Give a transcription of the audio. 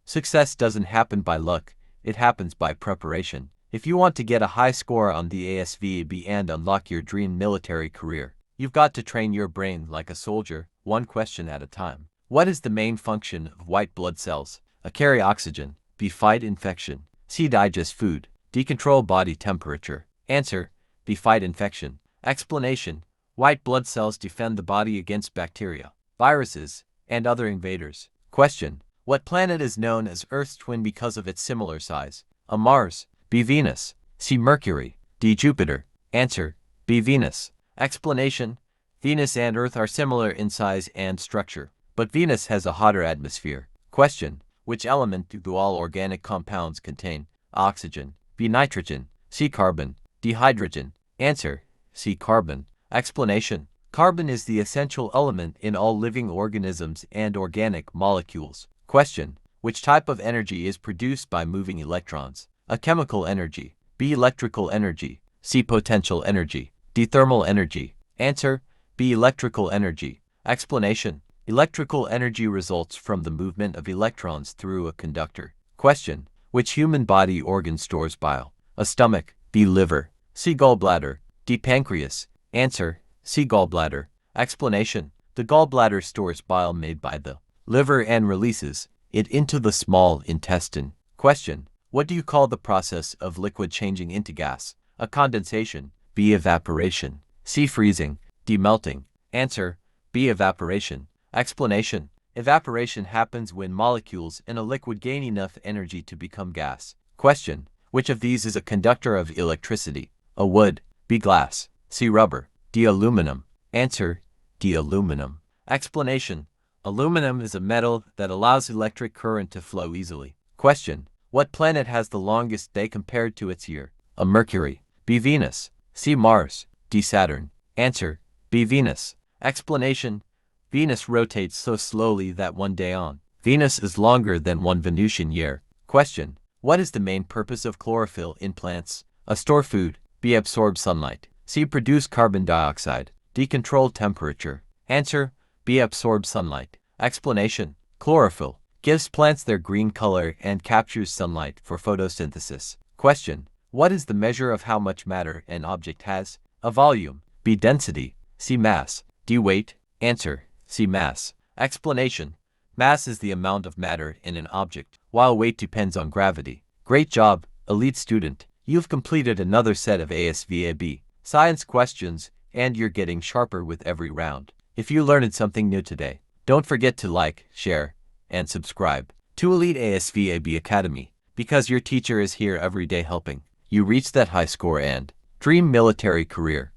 Success doesn't happen by luck, it happens by preparation. If you want to get a high score on the ASVAB and unlock your dream military career, you've got to train your brain like a soldier, one question at a time. What is the main function of white blood cells? A. Carry oxygen. B. Fight infection. C. Digest food. D. Control body temperature. Answer: B. Fight infection. Explanation: white blood cells defend the body against bacteria, viruses, and other invaders. Question: what planet is known as Earth's twin because of its similar size? A. Mars. B. Venus. C. Mercury. D. Jupiter. Answer: B. Venus. Explanation: Venus and Earth are similar in size and structure, but Venus has a hotter atmosphere. Question: which element do all organic compounds contain? Oxygen. B. Nitrogen. C. Carbon. D. Hydrogen. Answer: C. Carbon. Explanation: carbon is the essential element in all living organisms and organic molecules. Question: which type of energy is produced by moving electrons? A. Chemical energy. B. Electrical energy. C. Potential energy. D. Thermal energy. Answer: B. Electrical energy. Explanation: electrical energy results from the movement of electrons through a conductor. Question: which human body organ stores bile? A. Stomach. B. Liver. C. Gallbladder. D. Pancreas. Answer: C. Gallbladder. Explanation: the gallbladder stores bile made by the liver and releases it into the small intestine. Question: what do you call the process of liquid changing into gas? A. Condensation. B. Evaporation. C. Freezing. D. Melting. Answer: B. Evaporation. Explanation: evaporation happens when molecules in a liquid gain enough energy to become gas. Question: which of these is a conductor of electricity? A. Wood. B. Glass. C. Rubber. D. Aluminum. Answer: D. Aluminum. Explanation: aluminum is a metal that allows electric current to flow easily. Question: what planet has the longest day compared to its year? A. Mercury. B. Venus. C. Mars. D. Saturn. Answer: B. Venus. Explanation: Venus rotates so slowly that one day on Venus is longer than one Venusian year. Question: what is the main purpose of chlorophyll in plants? A. Store food. B. Absorb sunlight. C. Produce carbon dioxide. D. Control temperature. Answer: B. Absorb sunlight. Explanation: chlorophyll gives plants their green color and captures sunlight for photosynthesis. Question: what is the measure of how much matter an object has? A. Volume. B. Density. C. Mass. D. Weight. Answer: C. Mass. Explanation: mass is the amount of matter in an object, while weight depends on gravity. Great job, elite student. You've completed another set of ASVAB science questions, and you're getting sharper with every round. If you learned something new today, don't forget to like, share, and subscribe to Elite ASVAB Academy, because your teacher is here every day helping you reach that high score and dream military career.